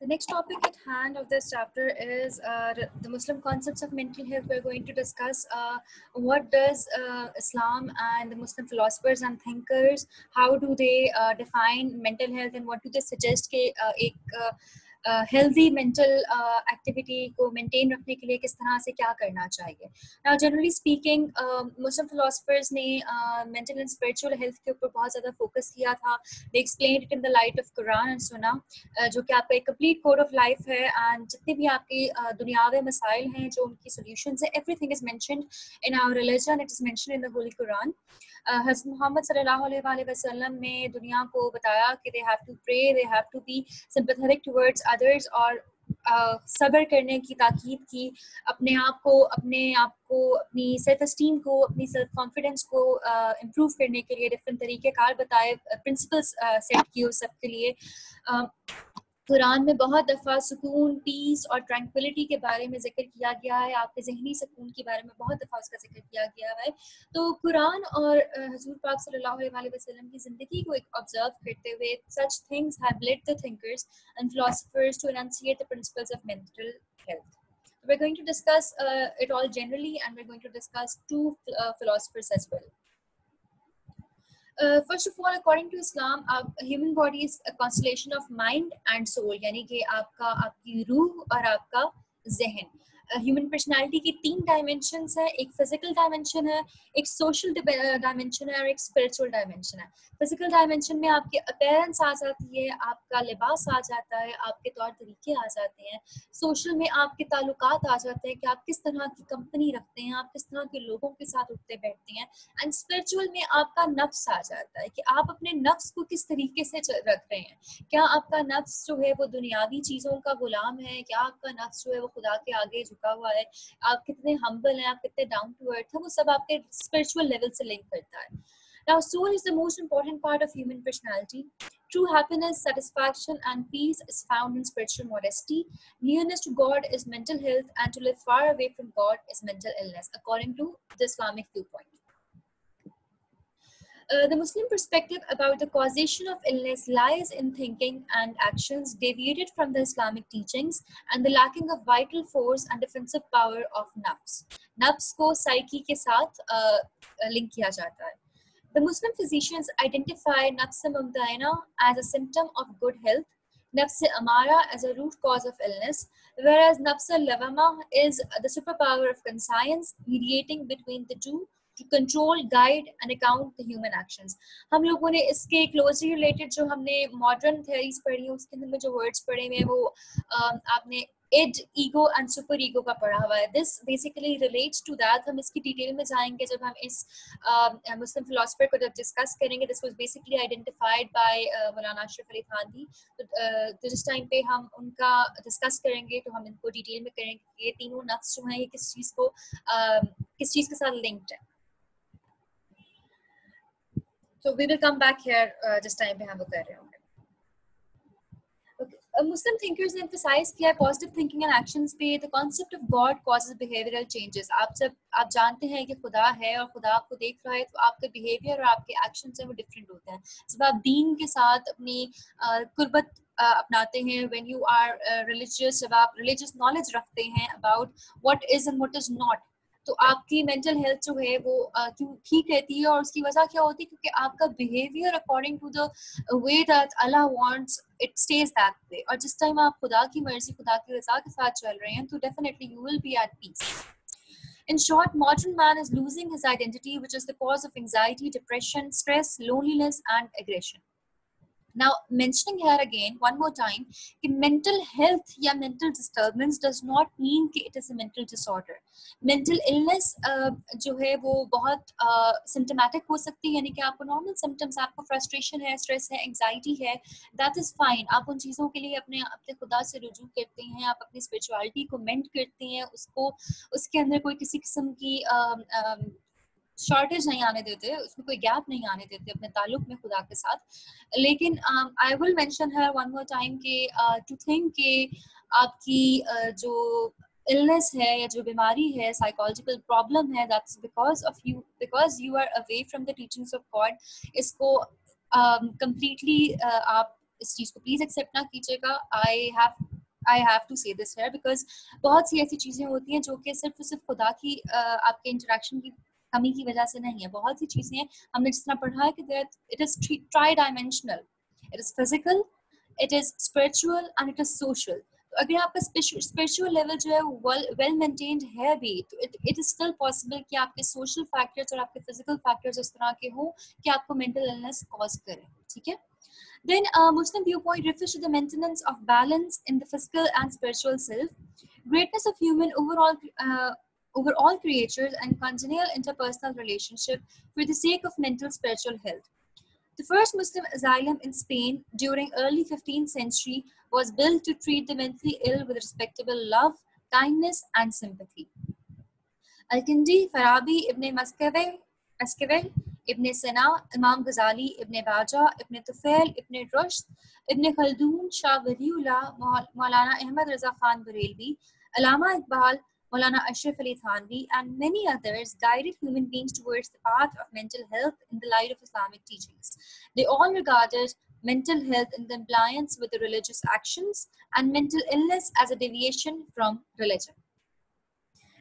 The next topic at hand of this chapter is the Muslim concepts of mental health. We're going to discuss what does Islam and the Muslim philosophers and thinkers, how do they define mental health, and what do they suggest कि एक healthy mental activity को maintain रखने के लिए किस तरह से क्या करना चाहिए. Now generally speaking, Muslim philosophers ने mental and spiritual health के ऊपर बहुत ज़्यादा focus किया था. They explained it in the light of Quran and Sunnah, जो कि आपका एक complete code of life है, and जितने भी आपकी दुनियावी मसाइल हैं जो उनकी solutions हैं, everything is mentioned in our religion. It is mentioned in the Holy Quran. हज़रत मोहम्मद सल्लल्लाहु अलैहि वसल्लम ने दुनिया को बताया कि they have to pray, they have to be sympathetic towards others, और सब्र करने की ताकीद की, अपने आप को अपनी सेल्फ एस्टीम को, अपनी सेल्फ कॉन्फिडेंस को इम्प्रूव करने के लिए डिफरेंट तरीके कार बताए, प्रिंसिपल्स सेट किए उस सब के लिए. कुरान में बहुत दफ़ा सुकून, पीस और ट्रैंक्विलिटी के बारे में जिक्र किया गया है, आपके ज़हनी सुकून के बारे में बहुत दफ़ा उसका जिक्र किया गया है. तो कुरान और हुज़ूर पाक सल्लल्लाहु अलैहि वसल्लम की ज़िंदगी को एक ऑब्जर्व करते हुए such things have led the thinkers and philosophers to enunciate the principles of mental health. We're going to discuss it all generally, and we're going to discuss two philosophers as well. First of all, according to Islam, human body is a constellation of mind and soul, यानी कि आपकी रूह और आपका ज़हन. Human personality की 3 dimensions है. एक फिजिकल डायमेंशन है, एक सोशल डायमेंशन है और एक स्पिरिचुअल डायमेंशन है. फिजिकल डायमेंशन में आपके अपीयरेंस आ जाती है, आपका लिबास आ जाता है, आपके तौर तरीके आ जाते हैं. सोशल में आपके ताल्लुकात आ जाते हैं कि आप किस तरह की कंपनी रखते हैं, आप किस तरह के लोगों के साथ उठते बैठते हैं. एंड स्पिरिचुअल में आपका नफ्स आ जाता है कि आप अपने नफ्स को किस तरीके से रख रहे हैं. क्या आपका नफ्स जो है वो दुनियावी चीज़ों का गुलाम है, क्या आपका नफ्स जो है वो खुदा के आगे झुका हुआ है, आप कितने हम्बल हैं, आप कितने डाउन टू अर्थ हैं, वो सब आपके स्पिरिचुअल लेवल से लिंक करता है. Now, soul is the most important part of human personality. True happiness, satisfaction, and peace is found in spiritual modesty. Nearness to God is mental health, and to live far away from God is mental illness, according to the Islamic viewpoint. The Muslim perspective about the causation of illness lies in thinking and actions deviated from the Islamic teachings and the lacking of vital force and defensive power of nafs. Nafs को psyche के साथ link किया जाता है. The Muslim physicians identify nafs mumtaina as a symptom of good health, nafs amara as a root cause of illness, whereas nafs lawama is the superpower of conscience mediating between the two to control, guide and account the human actions. हम लोगों ने इसके closely related जो हमने modern theories पढ़ी हैं उसके अंदर में जो words पढ़े हुए हैं वो आपने id, ego and super ego का पढ़ा हुआ है. This basically relates to that. हम इसकी डिटेल में जाएंगे जब हम इस मुस्लिम फिलोसफर को जब डिस्कस करेंगे. This was basically identified by मौलाना अशरफ अली थानवी. तो जिस टाइम पे हम उनका डिस्कस करेंगे तो हम इनको डिटेल में करेंगे ये तीनों नफ्स जो हैं ये किस चीज़ के साथ लिंक्ड है. So we will come back here जिस टाइम पे हम वो कर रहे होंगे. Muslim thinkers ने emphasize किया positive thinking and actions पे. The concept of God causes behavioral changes. आप जानते हैं कि खुदा है और खुदा आपको देख रहा है तो आपके behavior और आपके actions हैं वो different होते हैं. जब आप दीन के साथ अपनी कुर्बत अपनाते हैं, when you are religious, जब आप religious knowledge रखते हैं about what is and what is not, तो आपकी मेंटल हेल्थ जो है वो क्यों ठीक रहती है. और उसकी वजह क्या होती है क्योंकि आपका behaviour according to the way that Allah wants it stage that way. और जिस टाइम आप खुदा की मर्जी, खुदा की रज़ा के साथ चल रहे हैं तो definitely you will be at peace. In short, modern man is losing his identity, which is the cause of anxiety, depression, stress, loneliness and aggression. Now, mentioning here again one more time कि mental health या mental disturbance does not mean कि it is a mental disorder. Mental illness जो है वो बहुत symptomatic हो सकती है, यानी कि आपको normal symptoms, आपको frustration है, stress है, anxiety है, that is fine. आप उन चीज़ों के लिए अपने खुदा से रुजू करते हैं, आप अपनी spirituality को mend करते हैं, उसके अंदर कोई किसी किस्म की शॉर्टेज नहीं आने देते, उसमें कोई गैप नहीं आने देते अपने ताल्लुक में खुदा के साथ. लेकिन I will mention her one more time कि टू थिंक कि आपकी जो illness है या जो बीमारी है, साइकोलॉजिकल प्रॉब्लम है, that's because you are away from the teachings of God. इसको completely आप इस चीज़ को प्लीज एक्सेप्ट ना कीजिएगा. I have I have to say this here because बहुत सी ऐसी चीजें होती हैं जो कि सिर्फ और सिर्फ खुदा की आपके इंटरेक्शन की कमी की वजह से नहीं है. बहुत सी चीजें हमने जिस तरह पढ़ा है कि it is tri dimensional, it is physical, it is spiritual and it is social. तो अगर आपका स्पिरिचुअल लेवल जो है वेल मेंटेन्ड है भी तो इट इज स्टिल पॉसिबल कि आपके सोशल फैक्टर्स और आपके फिजिकल फैक्टर्स इस तरह के हो कि आपको मेंटल इलनेस कॉज करे. ठीक है. Then, Muslim viewpoint refers to the maintenance of balance in the physical and spiritual self, greatness of human over all creatures, and congenial interpersonal relationship for the sake of mental spiritual health. The first Muslim asylum in Spain during early 15th century was built to treat the mentally ill with respectable love, kindness, and sympathy. Al-Kindi, Farabi, Ibn Mascavell, Ibn Sina, Imam Ghazali, Ibn Baja, Ibn Tufail, Ibn Rushd, Ibn Khaldun, Shah Waliullah, Maulana Ahmad Raza Khan Barelvi, Allama Iqbal, Maulana Ashraf Ali Thanvi, and many others guided human beings towards the path of mental health in the light of Islamic teachings. They all regarded mental health in compliance with the religious actions and mental illness as a deviation from religion.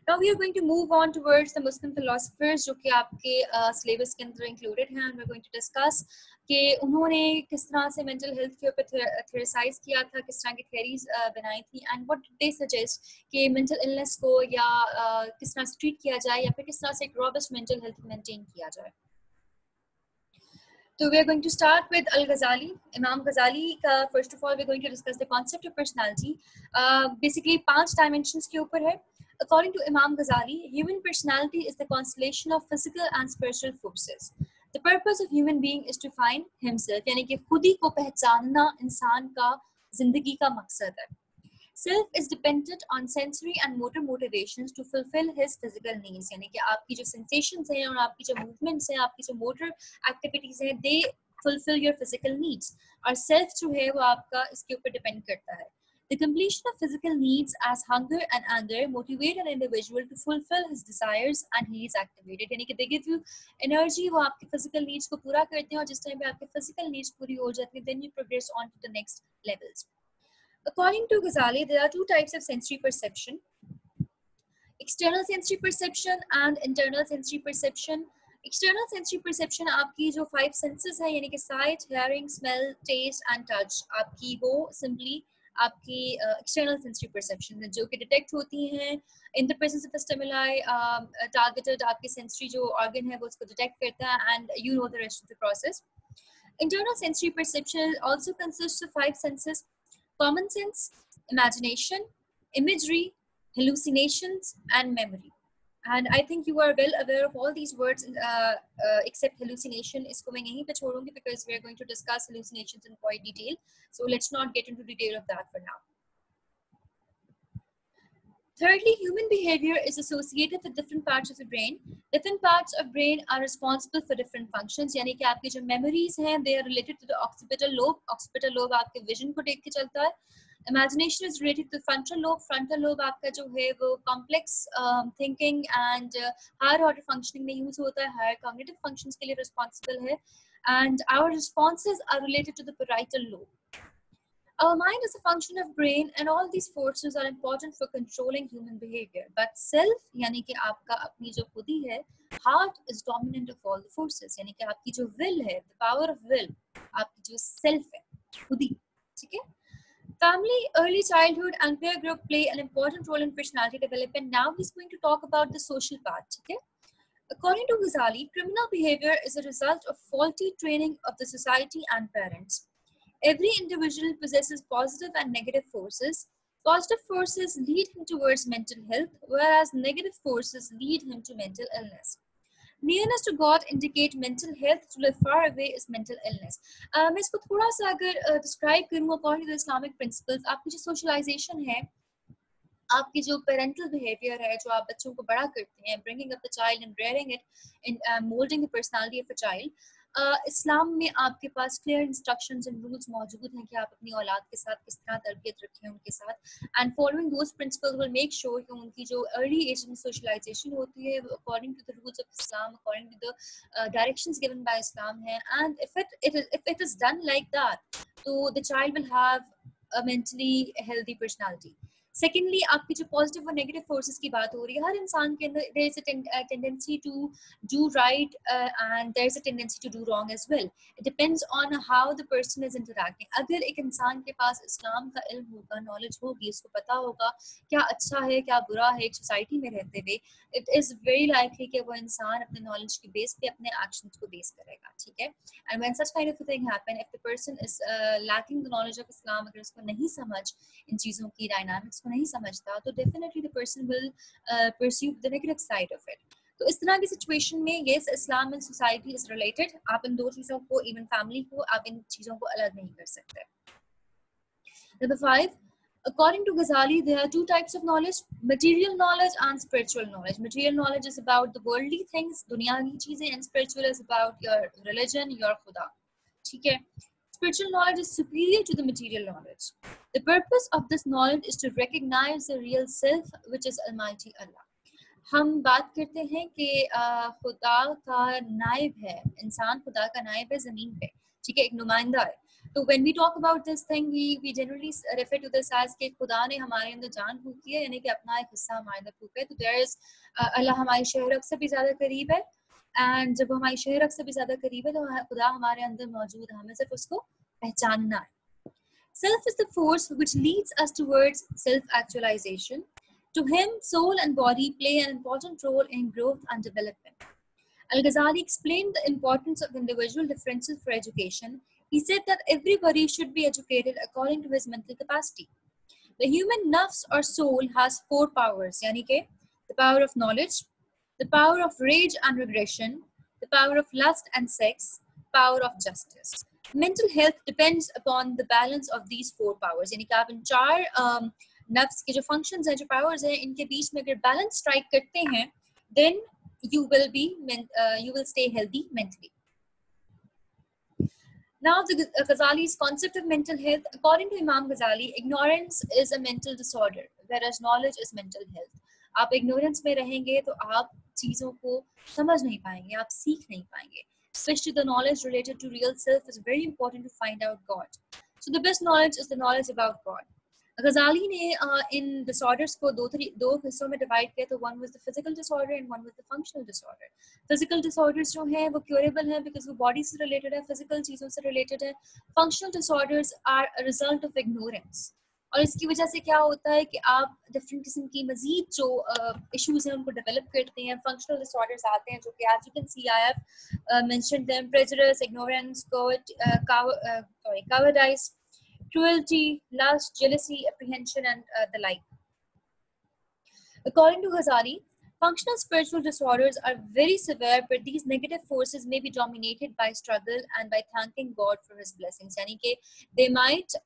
Now we are going to move on towards the Muslim philosophers जो कि आपके syllabus के अंदर included हैं, and we're going to discuss कि उन्होंने किस तरह से mental health के ऊपर theorize किया था, किस तरह की theories बनाई थी, and what did they suggest कि mental illness को या किस तरह से treat किया जाए या फिर किस तरह से एक robust mental health maintain किया जाए. So we are going to start with Al-Ghazali. Imam Ghazali का first of all we're going to discuss the concept of personality. Basically 5 dimensions के ऊपर है. According to Imam Ghazali, human personality is the constellation of physical and spiritual forces. The purpose of human being is to find himself, यानी कि खुद ही को पहचानना इंसान का जिंदगी का मकसद है. Self is dependent on sensory and motor motivations to fulfill his physical needs. यानी कि आपकी जो sensations हैं और आपकी जो movements हैं, आपकी जो motor activities हैं, they fulfill your physical needs. और self जो है वो आपका इसके ऊपर depend करता है. The completion of physical needs as hunger and anger motivate an individual to fulfill his desires and he is activated. यानी कि they give you energy, वो आपके physical needs को पूरा करते हैं और जिस टाइम पे आपके physical needs पूरी हो जाती हैं, then you progress on to the next levels. According to Ghazali, there are 2 types of sensory perception: external sensory perception and internal sensory perception. External sensory perception आपकी जो 5 senses है यानी कि sight, hearing, smell, taste and touch, आपकी वो simply आपकी external sensory perception है जो कि detect होती हैं in the presence of a stimuli. Targeted आपकी sensory जो organ है वो उसको detect करता है and you know the rest of the process. Internal sensory perception also consists of 5 senses: common sense, imagination, imagery, hallucinations and memory. And I think you are well aware of all these words except hallucination. इसको मैं यहीं पे छोड़ूंगी because we are going to discuss hallucinations in quite detail. So let's not get into detail of that for now. Thirdly, human behavior is associated with different parts of the brain. Different parts of brain are responsible for different functions. यानी कि आपकी जो memories हैं, they are related to the occipital lobe. Occipital lobe आपके vision को देख के चलता है. Imagination is related to frontal lobe. Frontal lobe आपका जो है वो complex thinking and higher order functioning में use होता है, higher cognitive functions के लिए responsible है. And our responses are related to the parietal lobe. Our mind is a function of brain and all these forces are important for controlling human behavior. But self, यानी कि आपका अपनी जो खुदी है, heart is dominant of all the forces. यानी कि आपकी जो will है, the power of will, आपकी जो self है, खुदी, ठीक है? Family, early childhood and peer group play an important role in personality development. Now he's going to talk about the social part, okay? According to Ghazali, criminal behavior is a result of faulty training of the society and parents. Every individual possesses positive and negative forces. Positive forces lead him towards mental health, whereas negative forces lead him to mental illness. Nearness to God indicate mental health. To live far away is mental illness. मैं इसको थोड़ा सा अगर describe करूँ according to the Islamic principles, आपकी जो socialization है, आपकी जो parental behavior है, जो आप बच्चों को बड़ा करते हैं, bringing up the child and rearing it, in molding the personality of a child. इस्लाम में आपके पास क्लियर इंस्ट्रक्शंस एंड रूल्स मौजूद हैं कि आप अपनी औलाद के साथ किस तरह तरबियत रखें उनके साथ, and following those principles will make sure कि उनकी जो अर्ली एज में सोशलाइजेशन होती है वो according to the rules of Islam, according to the directions given by Islam है. And if it is done like that, तो the child will have a mentally healthy personality. Secondly आपकी जो positive और negative forces की बात हो रही है, हर इंसान के अंदर there is a tendency to do right and there is a tendency to do wrong as well. It depends on how the person is interacting. अगर एक इंसान के पास इस्लाम का इल्म होगा, नॉलेज होगी, उसको पता होगा क्या अच्छा है क्या बुरा है एक सोसाइटी में रहते हुए, इट इज़ वेरी लाइकली कि वो इंसान अपने नॉलेज के बेस पे अपने एक्शंस को बेस करेगा. ठीक है. And when such kind of a thing happen, if the person is lacking the knowledge of Islam, अगर उसको नहीं समझ इन चीज़ों की डायनामिक्स को नहीं समझता, तो definitely the person will pursue the negative side of it. तो इस तरह की सिचुएशन में yes, Islam and society is related. आप इन दो चीज़ों को, इवन फैमिली को, आप इन चीज़ों को अलग नहीं कर सकते. Number 5, according to Ghazali, there are two types of knowledge: material knowledge and spiritual knowledge. Material knowledge is about the worldly things, दुनिया की चीजें, and spiritual is about your religion, your खुदा. ठीक है. Spiritual knowledge is superior to the material knowledge. The purpose of this knowledge is to recognize the real self, which is Almighty Allah. हम बात करते हैं कि खुदा का नायब है, इंसान खुदा का नायब है ज़मीन पे. ठीक है, एक नुमाइंदा है. तो when we talk about this thing, we generally refer to this as कि खुदा ने हमारे अंदर जान फूंकी है, यानी कि अपना एक हिस्सा हमारे अंदर फूंका है. तो there is अल्लाह हमारी शहरक से भी ज़्यादा करीब है, एंड जब हमारी शहरक से भी ज़्यादा करीब है तो खुदा हमारे अंदर मौजूद है, हमें सिर्फ उसको पहचानना है. Self is the force which leads us towards self-actualization. To him, soul and body play an important role in growth and development. Al-Ghazali explained the importance of individual differences for education. He said that everybody should be educated according to his mental capacity. The human nafs or soul has 4 powers, yani ke the power of knowledge, the power of rage and regression, the power of lust and sex, power of justice. Mental health depends upon the balance of these 4 powers. यानी कि आप इन 4 नफ्स के जो functions हैं, जो powers हैं, इनके बीच में अगर बैलेंस स्ट्राइक करते हैं, then you will stay healthy mentally. Now, the Ghazali's concept of mental health, according to Imam Ghazali, ignorance is a mental disorder, whereas knowledge is mental health. आप ignorance में रहेंगे तो आप चीज़ों को समझ नहीं पाएंगे, आप सीख नहीं पाएंगे. Especially the knowledge related to real self is very important to find out God. So the best knowledge is the knowledge about God. Ghazali ने इन disorders को दो हिस्सों में डिवाइड किया. तो one was the physical disorder and one was the functional disorder. Physical disorders जो हैं वो curable हैं because वो body से related है, physical चीज़ों से related है. Functional disorders are a result of ignorance. और इसकी वजह से क्या होता है कि आप डिफरेंट किस्म की मजीद जो इश्यूज हैं उनको डेवलप करते हैं. फंक्शनल डिसऑर्डर्स आते हैं जो कि as you can see I have mentioned them: prejudice, ignorance, cowardice, cruelty, lust, jealousy, apprehension, and the like. According to Ghazali, functional spiritual disorders are very severe, but these negative forces may be dominated by struggle and by thanking God for His blessings. यानी कि they might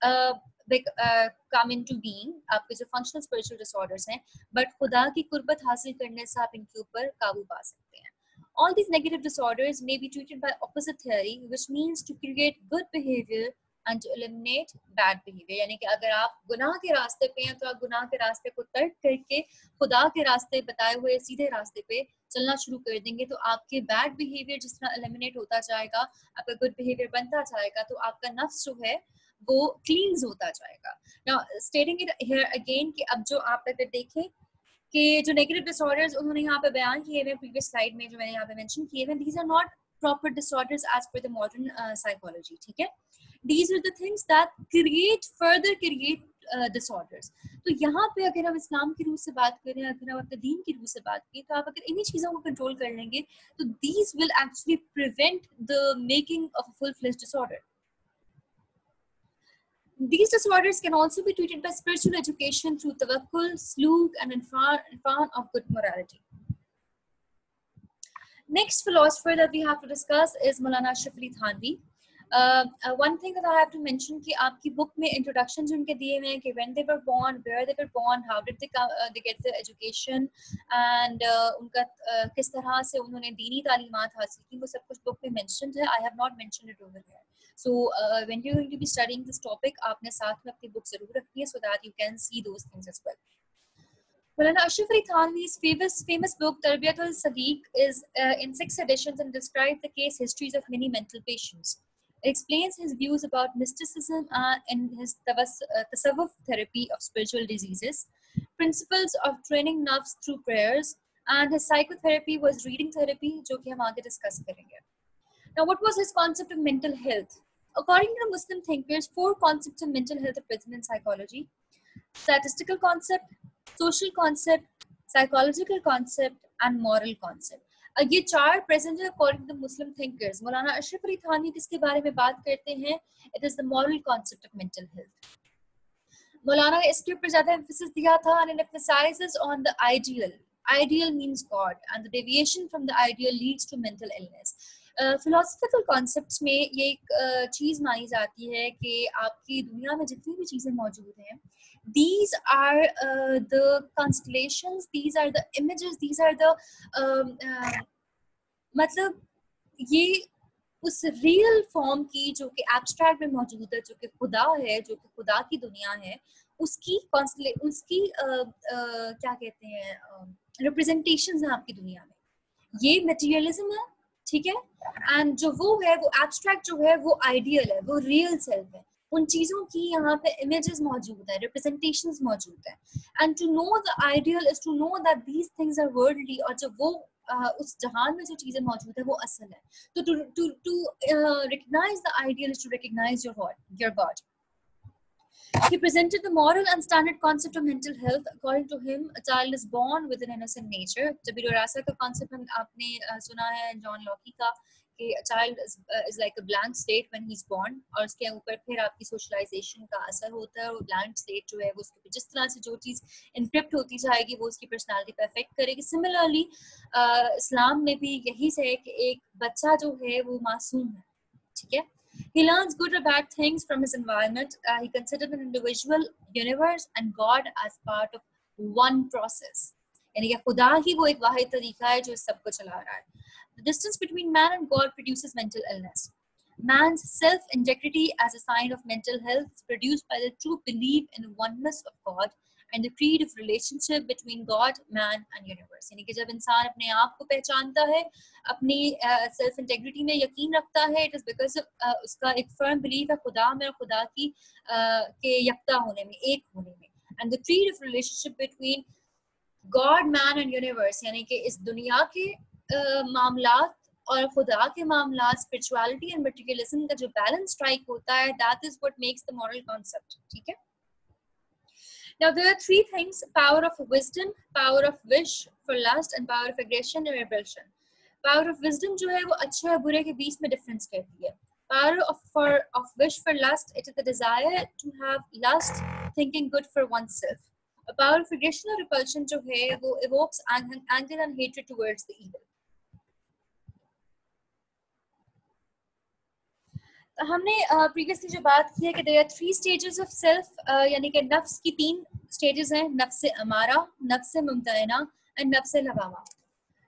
come into being, आपके जो functional spiritual disorders हैं, but खुदा की कुर्बत हासिल करने से आप इनके ऊपर काबू पा सकते हैं. All these negative disorders may be treated by opposite theory, which means to create good behavior and to eliminate bad behavior. यानी कि अगर आप गुनाह के रास्ते पे हैं तो आप गुनाह के रास्ते को तर्क करके खुदा के रास्ते बताए हुए सीधे रास्ते पे चलना शुरू कर देंगे, तो आपके बैड बिहेवियर जिस तरह एलिमिनेट होता जाएगा, आपका गुड बिहेवियर बनता जाएगा, तो आपका नफ्स जो है वो क्लींस होता जाएगा. नाउ स्टेटिंग इट हियर अगेन कि अब जो आप अगर देखें कि जो नेगेटिव डिसऑर्डर्स उन्होंने यहाँ पे बयान किए हुए प्रीवियस स्लाइड में जो मैंने यहाँ पे मेंशन किए हुए, these are not proper disorders as per the modern psychology. ठीक है. These are the things that further create disorders. तो यहाँ पे अगर हम इस्लाम की रूह से बात करें, अगर हम अपने दीन की रूह से बात करें, तो आप अगर इन्हीं चीज़ों को कंट्रोल कर लेंगे तो these will actually prevent the making of a full-fledged disorder. These disorders can also be treated by spiritual education through tawakkul, slook, and irfan of good morality. Next philosopher that we have to discuss is Maulana Ashraf Ali Thanvi. One thing that I have to mention कि आपकी book में introduction जो उनके दिए हुए हैं कि when they were born, where they were born, how did they get their education, and उनका किस तरह से उन्होंने दीनी तालीमात हासिल की, वो सब कुछ बुक में mentioned है. I have not mentioned it over here. So when you're going to be studying this topic, आपने साथ में अपनी बुक जरूर रखनी है so that you can see those things as well. Maulana Ashraf Ali Thanvi's famous book Tarbiyatul Sadiq is in 6 editions and describes the case histories of many mental patients. It explains his views about mysticism and his tasawwuf therapy of spiritual diseases, principles of training nerves through prayers, and his psychotherapy was reading therapy, जो कि हम आगे discuss करेंगे. Now, what was his concept of mental health? According to Muslim thinkers, 4 concepts of mental health are present in psychology: statistical concept, social concept, psychological concept, and moral concept. ये 4 present है according to Muslim thinkers. मौलाना अशरफ अली थानी किसके बारे में बात करते हैं? It is the moral concept of mental health. मौलाना ने इसके ऊपर ज्यादा emphasis दिया था and it emphasizes on the ideal. Ideal means God, and the deviation from the ideal leads to mental illness. Philosophical concepts में ये एक चीज़ मानी जाती है कि आपकी दुनिया में जितनी भी चीज़ें मौजूद हैं, these are the constellations, these are the images, these are the मतलब ये उस रियल फॉर्म की जो कि एब्स्ट्रैक्ट में मौजूद है, जो कि खुदा है, जो कि खुदा की दुनिया है, उसकी क्या कहते हैं रिप्रेजेंटेशंस हैं आपकी दुनिया में. ये मटेरियलिज्म है, ठीक है, एंड जो वो है वो एब्स्ट्रैक्ट जो है वो आइडियल है, वो रियल सेल्फ है. उन चीजों की यहाँ पे इमेजेस मौजूद है, रिप्रेजेंटेशंस मौजूद है. And to know the ideal is to know that these things are worldly, और जब वो उस जहान में जो चीजें मौजूद है वो असल है. तो to recognize the ideal is to recognize your God. He presented the moral and standard concept of mental health. According to him, a child is born with an innocent nature. Tabir Rasa का concept हम आपने सुना है John Locke का कि a child is like a blank slate when he's born, और उसके ऊपर फिर आपकी socialization का असर होता है, और blank slate जो है वो उसके जिस तरह से जो चीज़ encrypt होती जाएगी वो उसकी personality पे affect करेगी. Similarly, इस्लाम में भी यही से है कि एक बच्चा जो है वो मासूम है, ठीक है. He learns good or bad things from his environment. He considers an individual, universe, and God as part of one process. यानी कि खुदा ही वो एक वाहिद तरीका है जो सबको चला रहा है. The distance between man and God produces mental illness. Man's self-integrity as a sign of mental health is produced by the true belief in the oneness of God and the creed of relationship between God, man, and universe. यानी कि जब इंसान अपने आप को पहचानता है, अपनी सेल्फ इंटेग्रिटी में यकीन रखता है, इट इज बिकॉज उसका एक फर्म बिलीफ है खुदा में और खुदा की के यकता होने में, एक होने में. And the creed of relationship between God, man and universe, यानी कि इस दुनिया के मामलात और खुदा के मामलात, स्पिरिचुअलिटी एंड मटेरियलिज्म का जो बैलेंस स्ट्राइक होता है, that is what makes the moral concept. ठीक है. Now there are 3 things: power of wisdom, power of wish for lust, and power of aggression and repulsion. Power of wisdom जो है वो अच्छे और बुरे के बीच में डिफरेंस करती है. Power of wish for lust, it is the desire to have lust, thinking good for oneself. A power of aggression or repulsion जो है वो evokes anger and hatred towards the evil. हमने प्रीवियसली जो बात की है कि there are 3 stages of self, यानी कि नफ्स की 3 स्टेजेस हैं: नफ्स अमारा, नफ्स मुमतनना एंड नफ्स लवामा.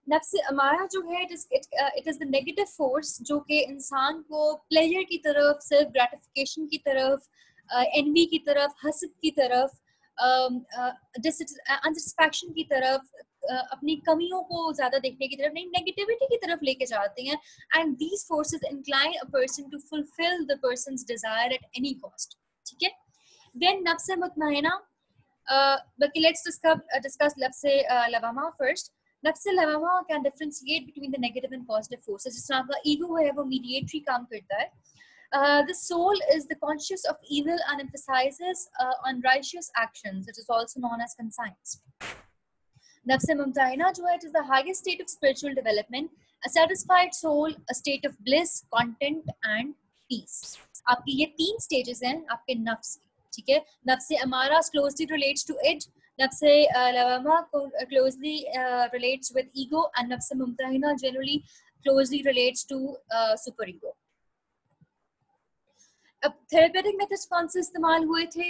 नफ्स अमारा जो है it is the negative force जो कि इंसान को प्लेजर की तरफ, सेल्फ ग्रेटिफिकेशन की तरफ, एनवी की तरफ, हसद की तरफ, अनसेटिस्फैक्शन की तरफ, अपनी कमियों को ज्यादा देखने की तरफ नहीं, नेगेटिविटी की तरफ लेके जाते हैं. And these forces incline a person to fulfil the person's desire at any cost. ठीक है. देन नफ्स मुतमइना, बल्कि लेट्स डिस्कस नफ्स लवामा फर्स्ट. नफ्स लवामा can differentiate between the negative and positive forces. जिस तरह आपका ईगो है वो मीडिएटरी काम करता है. The soul is the conscious of evil and emphasizes on righteous actions. It is also known as conscience. Nafs mumtahina jo hai, it is the highest state of spiritual development. A satisfied soul, a state of bliss, content and peace. आपकी ये 3 stages हैं आपके नफ्स की. ठीक है. नफ्स अमारा closely relates to it. नफ्स लवामा closely relates with ego, and नफ्स मुमतहिना generally closely relates to superego. अब थेरेपेटिक मेथड्स कौन से इस्तेमाल हुए थे?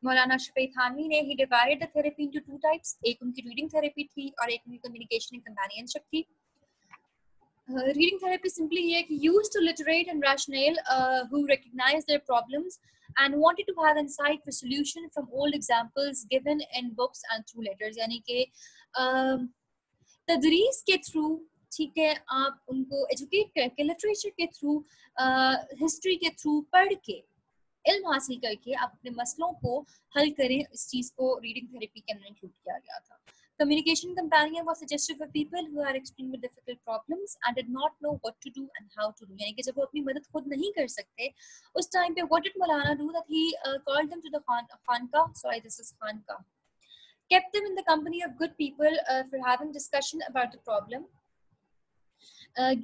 मौलाना शफी थानवी ने ही divided the therapy into 2 types. एक उनकी रीडिंग थेरेपी थी और एक उनकी कम्युनिकेशन एंड कंपेनियनशिप थी. रीडिंग थेरेपी सिंपली ये कि used to literate and rational who recognize their problems and wanted to have insight for solution from old examples given in books and through letters. यानी कि तदरीस के through, ठीक है, आप उनको एजुकेट करके लिटरेचर के थ्रू, हिस्ट्री के थ्रू पढ़ के, इल्म हासिल करके आप अपने मसलों को हल करें। इस चीज़ को रीडिंग थेरेपी के अंदर इंक्लूड किया गया था। Communication companion was suggested for people who are experiencing with difficult problems and did not know what to do and how to do. यानी कि जब वो अपनी मदद खुद नहीं कर सकते उस टाइम पे what did Maulana do? That he called them to the khanka. Sorry, this is khanka. Kept them in the company of good people for having discussion about the problem.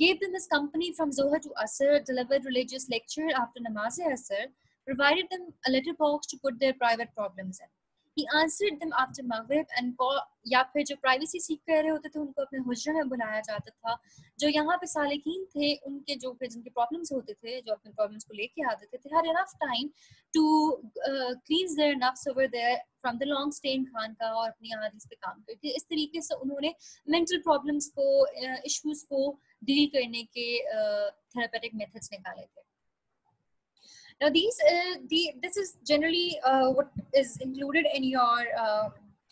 Gave them his company from Zohar to Asr, delivered religious lecture after Namaz-e-Asr, provided them a letter box to put their private problems in. He answered them after Maghrib and या फिर जो privacy सीख कर रहे होते थे उनको अपने हुजरा में बुलाया जाता था। जो यहाँ पे सालिकीन थे उनके जो जिनके प्रॉब्लम्स होते थे, जो अपने प्रॉब्लम्स को लेके आते थे, they had enough time to cleanse their nafs over there from the long stay in खानका और अपनी अहादीस पे काम करके इस तरीके से उन्होंने मेंटल प्रॉब्लम्स को, इश्यूज को डील करने के थेरेपेटिक मेथड्स निकाले थे। Now this is generally what is included in your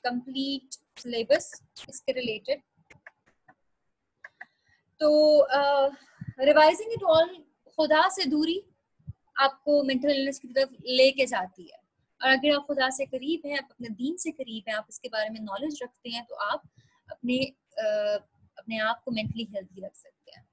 complete syllabus इसके related. तो रिवाइजिंग इट ऑल, खुदा से दूरी आपको मेंटल इलनेस की तरफ लेके जाती है, और अगर आप खुदा से करीब हैं, आप अपने दीन से करीब हैं, आप इसके बारे में नॉलेज रखते हैं, तो आप अपने आप को मेंटली हेल्थी रख सकते हैं।